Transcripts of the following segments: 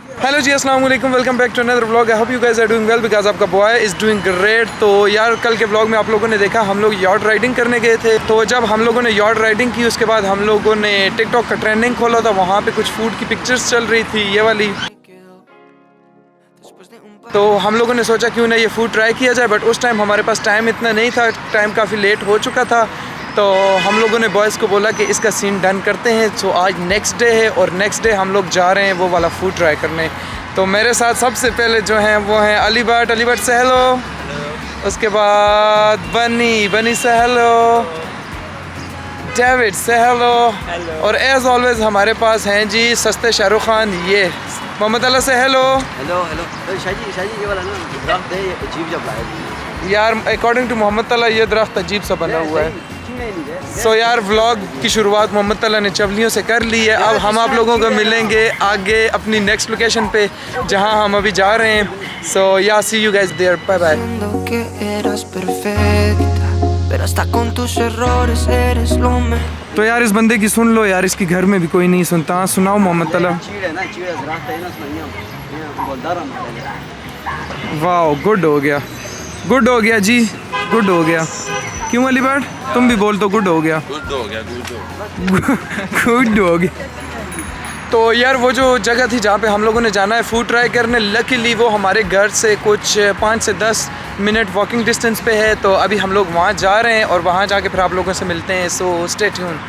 Hello ji, अस्सलाम वालेकुम, welcome back to another vlog. I hope you guys are doing well because आपका boy is doing great. तो यार कल के व्लॉग में आप लोगों ने देखा हम लोग यॉट राइडिंग करने गए थे। तो जब हम लोगों ने यॉट राइडिंग की उसके बाद हम लोगों ने टिकटॉक का ट्रेंडिंग खोला था, वहाँ पे कुछ फूड की पिक्चर्स चल रही थी, ये वाली। तो हम लोगों ने सोचा क्यों ना ये फूड ट्राई किया जाए, बट उस टाइम हमारे पास टाइम इतना नहीं था, टाइम काफ़ी लेट हो चुका था। तो हम लोगों ने बॉयज़ को बोला कि इसका सीन डन करते हैं। सो आज नेक्स्ट डे है और नेक्स्ट डे हम लोग जा रहे हैं वो वाला फूड ट्राई करने। तो मेरे साथ सबसे पहले जो हैं वो हैं अली भट्ट से हेलो। उसके बाद बनी से हेलो। डेविड से हेलो। और एज ऑलवेज हमारे पास हैं जी सस्ते शाहरुख खान, ये मोहम्मद अल्लाह से हेलो। हेलो शाहजी ये वाला ना दरख्त है, ये अजीब जब लाया यार अकॉर्डिंग टू मोहम्मद तला ये दरख्त अजीब सा बना हुआ है। सो यार व्लॉग की शुरुआत मोहम्मद तला ने चवलियों से कर ली है। अब हम आप लोगों को मिलेंगे आगे अपनी नेक्स्ट लोकेशन पे जहां हम अभी जा रहे हैं। So yeah see you guys there, bye bye. तो यार इस बंदे की सुन लो यार, इसकी घर में भी कोई नहीं सुनता। सुनाओ मोहम्मद तला। वाह, गुड हो गया जी, गुड हो गया। क्यों अली भट्ट, तुम भी बोल तो गुड हो गया। गुड हो गया। तो यार वो जो जगह थी जहाँ पे हम लोगों ने जाना है फूड ट्राई करने, लकीली वो हमारे घर से कुछ 5 से 10 मिनट वॉकिंग डिस्टेंस पे है। तो अभी हम लोग वहाँ जा रहे हैं और वहाँ जाके फिर आप लोगों से मिलते हैं। So stay tune.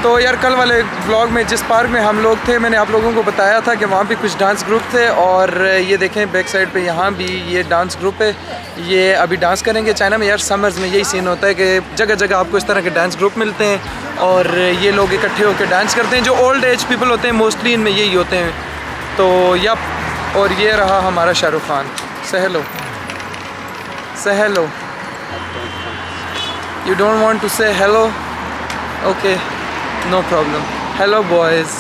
तो यार कल वाले व्लॉग में जिस पार्क में हम लोग थे, मैंने आप लोगों को बताया था कि वहाँ पे कुछ डांस ग्रुप थे। और ये देखें बैक साइड पे यहाँ भी ये डांस ग्रुप है, ये अभी डांस करेंगे। चाइना में यार समर्स में यही सीन होता है कि जगह जगह आपको इस तरह के डांस ग्रुप मिलते हैं और ये लोग इकट्ठे होकर डांस करते हैं। जो ओल्ड एज पीपल होते हैं मोस्टली इनमें यही होते हैं। तो यप, और ये रहा हमारा Shahrukh Khan. Say hello. You don't want to say hello? Okay, no problem. Hello boys.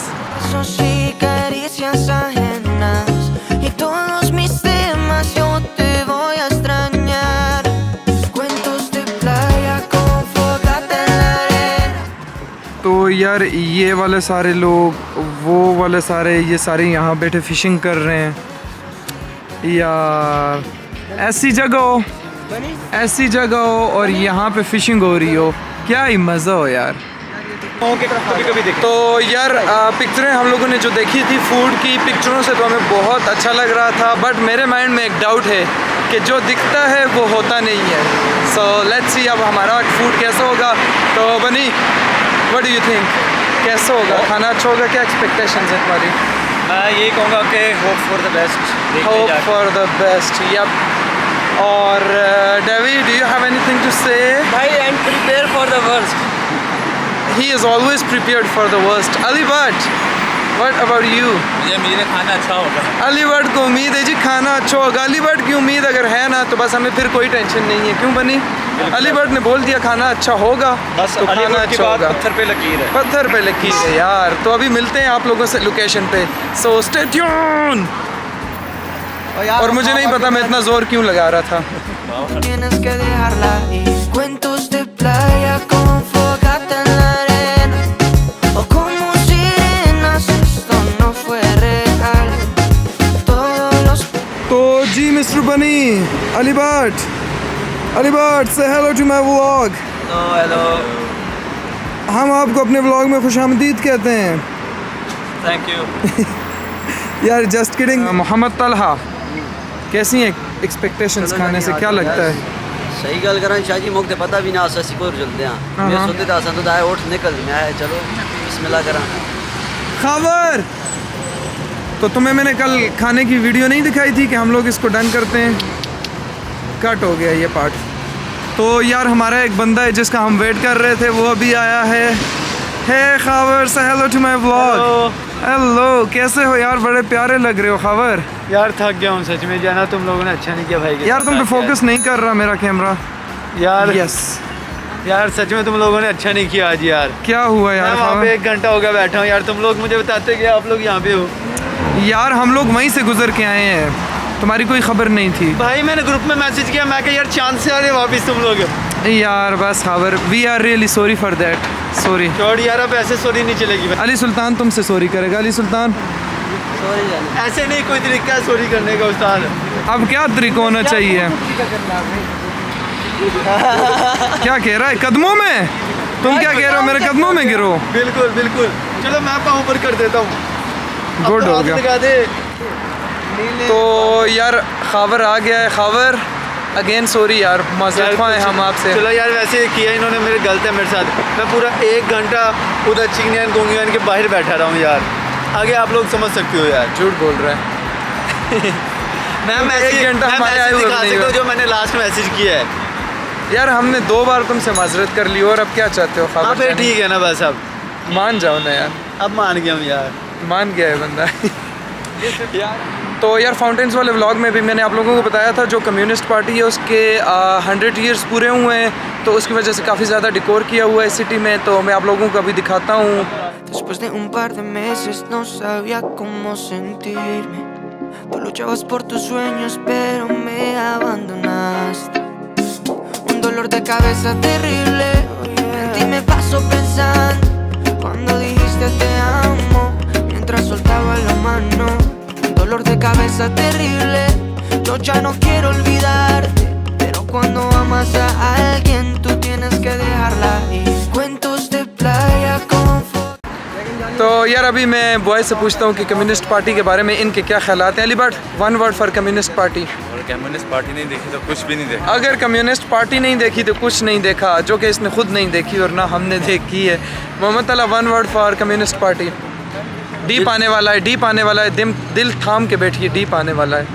तो यार ये वाले सारे लोग, वो वाले सारे, ये सारे यहाँ बैठे फिशिंग कर रहे हैं। यार ऐसी जगह हो और यहाँ पे फिशिंग हो रही हो, क्या ही मज़ा हो यार। कभी देखें। तो यार पिक्चरें हम लोगों ने जो देखी थी फूड की पिक्चरों से तो हमें बहुत अच्छा लग रहा था, बट मेरे माइंड में एक डाउट है कि जो दिखता है वो होता नहीं है। सो लेट्स सी अब हमारा फूड कैसा होगा। तो बनी, व्हाट डू यू थिंक, कैसा होगा खाना? अच्छा होगा? क्या एक्सपेक्टेशंस है तुम्हारी? मैं यही कहूँगा कि hope for the best. Hope for the best, yup. और David, do you have anything to say? भाई I am prepare for the worst. He is always prepared for the worst. Ali Bhatt, what about you? मुझे उम्मीद है खाना अच्छा होगा। अली भट्ट को उम्मीद है जी खाना अच्छा होगा। अली भट्ट की उम्मीद अगर है ना तो बस हमें फिर कोई टेंशन नहीं है। क्यों बनी? अली भट्ट ने बोल दिया खाना अच्छा होगा, बस तो खाना अच्छा होगा। पत्थर पे लकीर है, पत्थर पे लकीर है यार। तो अभी मिलते हैं आप लोगों से लोकेशन पे। So stay tune. और मुझे नहीं पता मैं इतना जोर क्यों लगा रहा था। जी मिस्टर बनी, अली भट्ट से hello to my vlog. Hello. हम आपको अपने व्लॉग में खुशामदीद कहते हैं। Thank you. यार जस्ट किडिंग। मोहम्मद तलहा, कैसी हैं एक्सपेक्टेशंस खाने से, क्या लगता है? सही गल करा शाहजी, मुझे तो पता भी ना आसा सी को जल्दे हां। मैं सोचते था आसा तो आए उठ निकल मैं आया, चलो बिस्मिल्लाह करा। खबर तो तुम्हें मैंने कल खाने की वीडियो नहीं दिखाई थी कि हम लोग इसको डन करते हैं? कट हो गया ये पार्ट। तो यार हमारा एक बंदा है जिसका हम वेट कर रहे थे, वो अभी आया है। हे खबर से hello to my vlog. Hello, कैसे हो यार? बड़े प्यारे लग रहे हो खबर। यार थक गया हूँ सच में, जाना तुम लोगों ने अच्छा नहीं किया भाई। यार तुम पे फोकस नहीं कर रहा मेरा कैमरा यार। यस यार सच में तुम लोगों ने अच्छा नहीं किया आज यार। क्या हुआ यार? वहाँ पे 1 घंटा हो गया बैठा हूँ यार, तुम लोग मुझे बताते कि आप लोग यहाँ पे हो। यार हम लोग वहीं से गुजर के आए हैं। तुम्हारी कोई खबर नहीं थी। भाई मैंने ग्रुप में मैसेज किया, मैं कहा यार चांद से आ रहे वापस तुम लोग। यार बस खबर, we are really sorry for that, sorry. छोड़ यार, अब ऐसे सॉरी नहीं चलेगी भाई। अली सुल्तान तुमसे सॉरी करेगा। अली सुल्तान सॉरी जाने। ऐसे नहीं कोई तरीका है सॉरी करने का उस्ताद। अब क्या तरीका होना चाहिए? क्या कह रहा है? कदमों में? तुम क्या कह रहे हो? मेरे कदमों में गिरो। बिल्कुल बिल्कुल, चलो मैं पाँव पर कर देता हूँ। गुड हो गया। लगा दे। तो यार खबर आ गया है, खबर अगेन सॉरी यार, माजरत ख्वाह हैं हम आपसे। चलो यार, वैसे किया इन्होंने, मेरे गलत है मेरे साथ। मैं पूरा 1 घंटा उधर चिंगनियान गोंगियान के बाहर बैठा रहा हूँ यार। आगे आप लोग समझ सकते हो यार। झूठ बोल रहा है। मैं तुम मैसेज 1 घंटा मैं हमारे आए मैसेज हुए दिखा नहीं सकता हो। हूँ जो मैंने लास्ट मैसेज किया है। यार हमने 2 बार तुमसे माजरत कर ली और अब क्या चाहते हो? हाँ खबर फिर जाने? ठीक है ना, बस अब मान जाओ ना यार। अब मान गया हूँ यार। मान गया है बंदा। तो यार फाउंटेन्स वाले व्लॉग में भी मैंने आप लोगों को बताया था, जो कम्युनिस्ट पार्टी है उसके 100 ईयर्स पूरे हुए हैं, तो उसकी वजह से काफ़ी ज़्यादा डिकोर किया हुआ है सिटी में, तो मैं आप लोगों को अभी दिखाता हूँ। Después de un par de meses no sabía cómo sentirme. Tú luchabas por tus sueños pero me abandonaste. Un dolor de cabeza terrible. En ti me paso pensando cuando dijiste te amo mientras soltaba la mano. Un dolor de cabeza terrible. Yo ya no quiero olvidarte, pero cuando amas a alguien tú tienes que dejarla ir. Cuentos de playa con तो यार अभी मैं boy से पूछता हूँ कि communist party के बारे में इनके क्या ख्यालात हैं। Ali but 1 word for communist party. और कम्युनिस्ट पार्टी नहीं देखी तो कुछ भी नहीं देखा। अगर कम्युनिस्ट पार्टी नहीं देखी तो कुछ नहीं देखा, जो कि इसने खुद नहीं देखी और ना हमने देखी है। मोहम्मद अला 1 word for communist party. Deep आने वाला है, डीप आने वाला है, दिल थाम के बैठिए, डीप आने वाला है।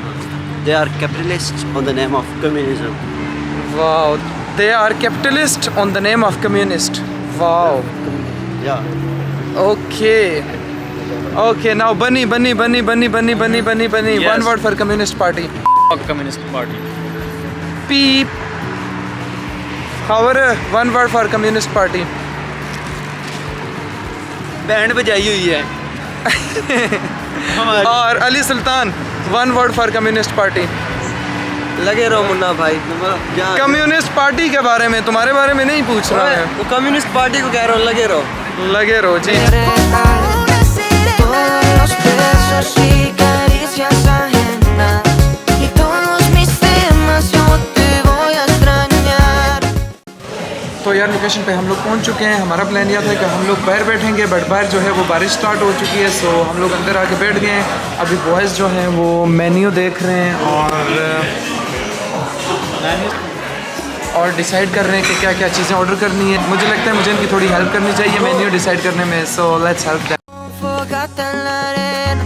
They are capitalists on the name of communism. Wow, they are capitalist on the name of communist. Wow, Yeah. Okay okay, now Bunny 1 word for communist party. Communist party. Peep. खबर 1 word for communist party. Band बजाई हुई है। और Ali Sultan 1 word for communist party. लगे रहो मुन्ना भाई, क्या communist party के बारे में, तुम्हारे बारे में नहीं पूछ रहा है। वो कम्युनिस्ट पार्टी को कह रहा हूँ, lage raho. लगे रहो जी। todos los besos y caricias ajenas y todos mis temas yo te voy a extrañar. तो यार लोकेशन पे हम लोग पहुंच चुके हैं। हमारा प्लान यह था कि हम लोग बाहर बैठेंगे, बट बाहर जो है वो बारिश स्टार्ट हो चुकी है, सो हम लोग अंदर आके बैठ गए हैं। अभी बॉयज़ जो हैं वो मेन्यू देख रहे हैं और डिसाइड कर रहे हैं कि क्या क्या चीज़ें ऑर्डर करनी है। मुझे लगता है मुझे इनकी थोड़ी हेल्प करनी चाहिए मेन्यू डिसाइड करने में, so let's help them. Fogata en la arena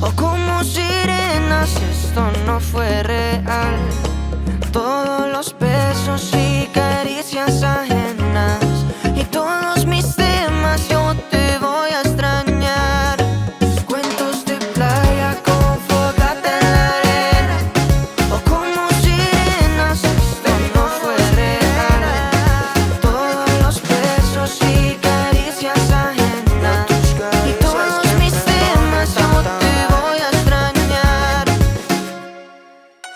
o como sirenas, esto no fue real. Todos los besos y caricias ajenas y todos mis temas yo te voy a extrañar. Cuentos de playa con fogata en la arena o como sirenas, esto no fue real. Todos los besos y caricias ajenas y todos mis temas yo te voy a extrañar.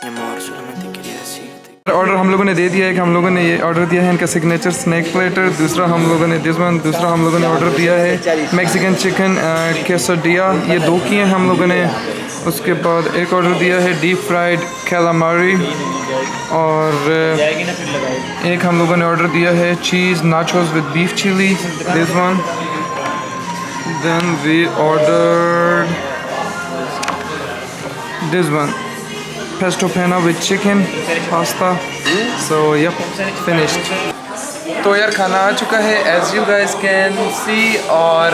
Mi amor, solamente quería decirte. Order हम लोगों ने दे दिया है कि हम लोगों ने ये ऑर्डर दिया है इनका सिग्नेचर स्नैक प्लेटर। दूसरा हम लोगों ने दूसरा हम लोगों ने ऑर्डर दिया है मैक्सिकन चिकन quesadilla, ये 2 किए हैं हम लोगों ने। उसके बाद एक ऑर्डर दिया है डीप फ्राइड कैलामारी, और एक हम लोगों ने ऑर्डर दिया है cheese nachos with beef chilli, this one. Then we ordered this one pesto pena with chicken pasta, so yep, finished. तो यार खाना आ चुका है as you guys can see, और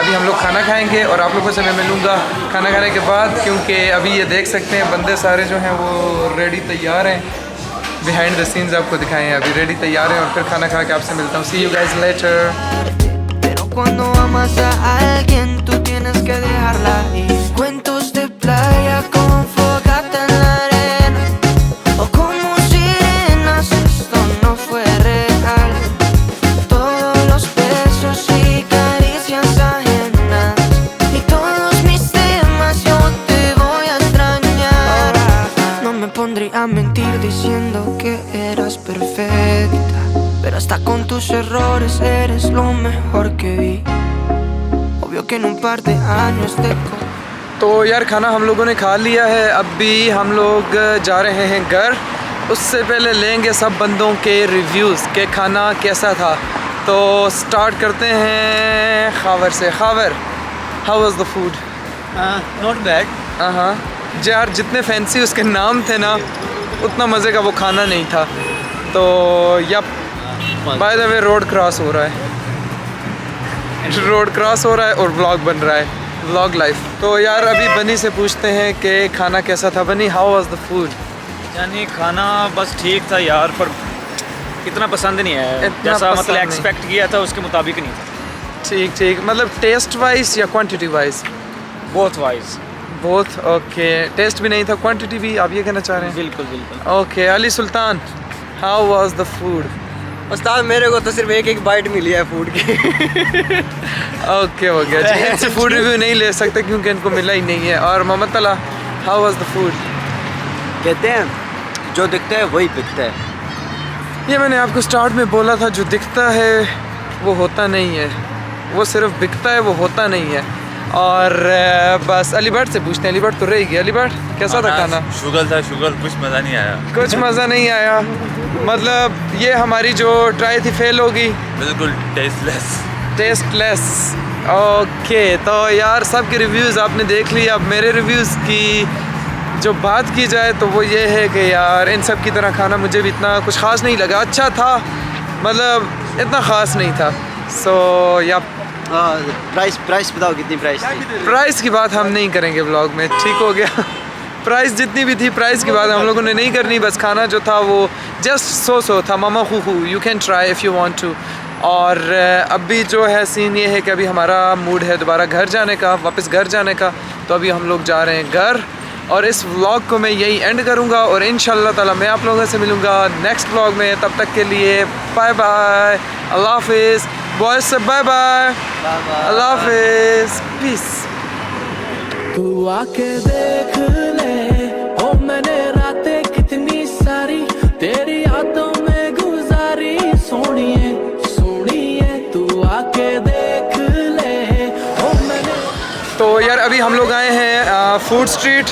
अभी हम लोग खाना खाएंगे और आप लोगों से मैं मिलूँगा खाना खाने के बाद, क्योंकि अभी ये देख सकते हैं बंदे सारे जो हैं वो रेडी तैयार हैं। बिहाइंड द सीन्स आपको दिखाएं, अभी रेडी तैयार हैं और फिर खाना खा के आपसे मिलता हूँ। See you guys later. Pero cuando amas a alguien tú tienes que dejarla ir. Cuentos de playa con fogata en la arena o como sirenas, esto no fue real. Todos los besos y caricias ajenas y todos mis temas yo te voy a extrañar. mentir diciendo que eras perfecta, pero hasta con tus errores eres lo mejor que vi. Obvio que en un par de años te तो यार खाना हम लोगों ने खा लिया है, अब भी हम लोग जा रहे हैं घर। उससे पहले लेंगे सब बंदों के रिव्यूज़ कि खाना कैसा था। तो स्टार्ट करते हैं खावर से। Khawar, how was the food? Not bad. हाँ यार, जितने फैंसी उसके नाम थे ना, उतना मज़े का वो खाना नहीं था। तो yep, by the way road cross हो रहा है, रोड क्रॉस हो रहा है और व्लॉग बन रहा है, व्लॉग लाइफ। तो यार अभी बनी से पूछते हैं कि खाना कैसा था। बनी, हाउ वाज द फूड? यानी खाना बस ठीक था यार, पर इतना पसंद नहीं आया इतना जैसा पसंद मतलब नहीं। एक्सपेक्ट किया था उसके मुताबिक नहीं था। ठीक ठीक, मतलब टेस्ट वाइज या quantity wise? Both wise. Both. Okay, taste भी नहीं था, क्वांटिटी भी, आप ये कहना चाह रहे हैं? बिल्कुल बिल्कुल। Okay, Ali Sultan, how was the food? उस्ताद मेरे को तो सिर्फ एक बाइट मिली है फूड की। ओके हो गया जी, इनसे फूड रिव्यू नहीं ले सकते क्योंकि इनको मिला ही नहीं है। और मोहम्मद तला, हाउ वाज द फूड? कहते हैं जो दिखता है वही बिकता है। ये मैंने आपको स्टार्ट में बोला था, जो दिखता है वो होता नहीं है, वो सिर्फ बिकता है, वो होता नहीं है। और बस अलीबर्ड से पूछते हैं। अलीबर्ड तो रहेगी। अलीबर्ड, कैसा था खाना? शुगर था, शुगर, कुछ मज़ा नहीं आया। कुछ मज़ा नहीं आया, मतलब ये हमारी जो ट्राई थी फेल होगी, बिल्कुल टेस्टलेस। टेस्टलेस। ओके, तो यार सब के रिव्यूज़ आपने देख लिया। अब मेरे रिव्यूज़ की जो बात की जाए तो वो ये है कि यार इन सब की तरह खाना मुझे भी इतना कुछ ख़ास नहीं लगा। अच्छा था, मतलब इतना ख़ास नहीं था। सो या प्राइस बताओ कितनी प्राइस थी? प्राइस की बात हम नहीं करेंगे व्लॉग में, ठीक हो गया। प्राइस जितनी भी थी, प्राइस की बात हम लोगों ने नहीं करनी। बस खाना जो था वो जस्ट सो था। मामा खू, you can try if you want to. और अभी जो है सीन ये है कि अभी हमारा मूड है दोबारा घर जाने का, वापस घर जाने का। तो अभी हम लोग जा रहे हैं घर, और इस व्लॉग को मैं यही एंड करूँगा। और इंशाल्लाह ताला मैं आप लोगों से मिलूँगा नेक्स्ट व्लॉग में। तब तक के लिए बाय बाय, अल्लाह हाफिज़। बॉयज़ से बाय बाय, अल्लाह हाफिज़, पीस। तू आके देख ले, ओ मैंने रातें कितनी सारी तेरी यादों में गुजारी। सोनिए सोनिए तू आके देख ले, ओ मैंने। तो यार अभी हम लोग आए हैं फूड स्ट्रीट।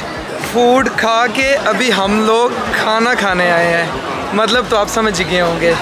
फूड खा के अभी हम लोग खाना खाने आए हैं, मतलब तो आप समझ गए होंगे।